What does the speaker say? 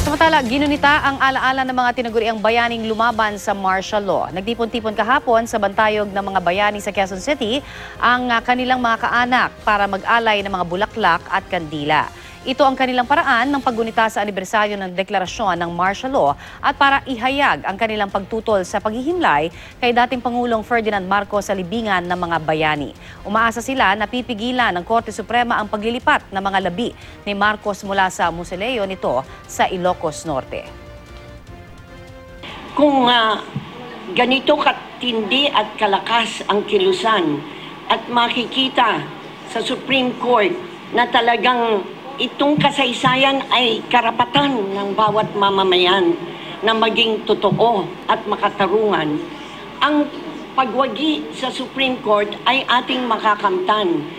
Samantala, ginunita ang alaala ng mga tinaguriang bayaning lumaban sa martial law. Nagtipon-tipon kahapon sa bantayog ng mga bayani sa Quezon City ang kanilang mga kaanak para mag-alay ng mga bulaklak at kandila. Ito ang kanilang paraan ng paggunita sa anibersaryo ng deklarasyon ng martial law at para ihayag ang kanilang pagtutol sa paghihimlay kay dating Pangulong Ferdinand Marcos sa libingan ng mga bayani. Umaasa sila na pipigilan ng Korte Suprema ang paglilipat ng mga labi ni Marcos mula sa musoleo nito sa Ilocos Norte. Kung ganito katindi at kalakas ang kilusan at makikita sa Supreme Court na talagang itong kasaysayan ay karapatan ng bawat mamamayan na maging totoo at makatarungan, ang pagwagi sa Supreme Court ay ating makakamtan.